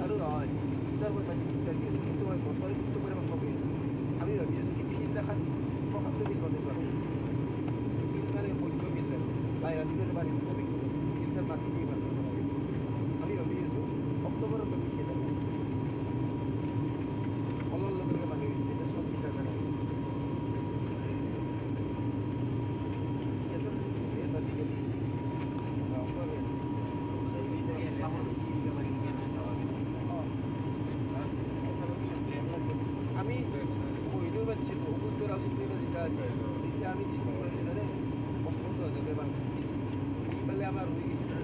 আরও হয় তার মধ্যে কিন্তু বর্তমানে কিন্তু পরিমাণ কমে গেছে আমি ভাবি যদি ফিল্ম দেখান প্রকাশ্য ফিল্ম হতে পারে ফিল্ম মানে বৈধ ফিল্ম বাইরে দিনের বাড়ি কমে ফিল্মের মাসি দিয়ে পারবে আমি ভাবি অক্টোবরের তো বিকে দেবো অলল লোকের মানে এটা সব বিষয় জানা আমি কইলেও পাচ্ছি তো অবুদ্ধের আসলে যেটা আছে এটা আমি পছন্দ আছে ব্যাপার বলে আমার হয়ে গেছে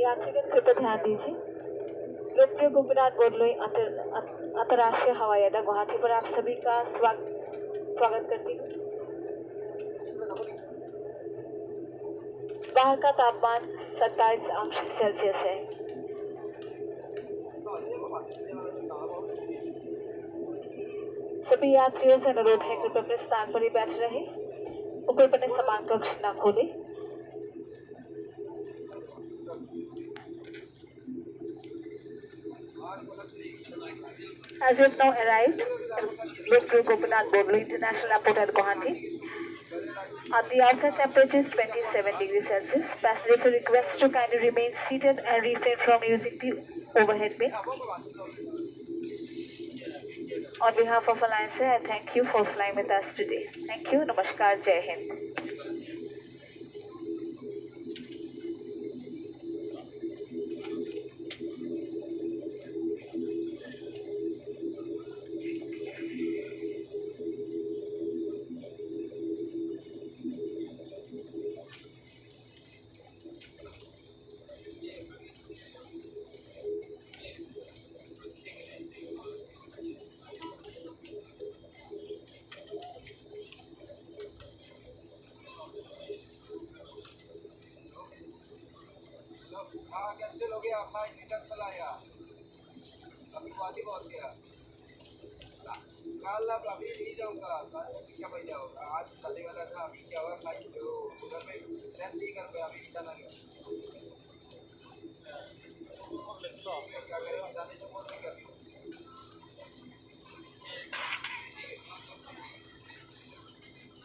यात्रीगण कृपया ध्यान दीजिए। लोकप्रिय गोपीनाथ बोरलोई अंतर्राष्ट्रीय हवाई अड्डा गुवाहाटी पर आप सभी का स्वागत करती हूँ। बाहर का तापमान 27 अंश सेल्सियस है। सभी यात्रियों से अनुरोध है कृपया अपने स्थान पर ही बैठे रहे, ऊपर बने समान कक्ष न खोले। As you have now arrived at Lokpriya Gopinath Borloi International Airport at Guwahati, the outside temperature is 27 degrees Celsius. Passengers are requested to kindly remain seated and refrain from using the overhead bin. On behalf of Alliance Air, I thank you for flying with us today. Thank you. Namaskar. Jai Hind. हाँ cancel हो गया flight return चला आया अभी गुवाहाटी पहुँच गया कल अब अभी नहीं जाऊँगा क्या भाई जाऊँगा आज चलने वाला था अभी क्या हुआ फ्लाइट जो उधर में प्लान नहीं कर पाया अभी रिटर्न आ गया क्या करेंगे जाने से बोल देंगे अभी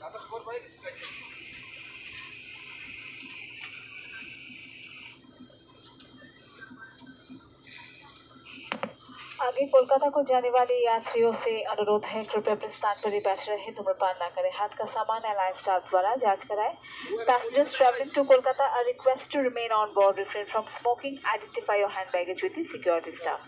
कागज स्कोर पड़ेगी इसका आगे कोलकाता को जाने वाले यात्रियों से अनुरोध है कृपया अपने स्थान पर ही बैठे रहे, धूम्रपान न करें, हाथ का सामान एयरलाइन स्टाफ द्वारा जांच कराएं। Passengers traveling to Kolkata are requested to remain on board, refrain from smoking, identify your hand baggage with the security staff.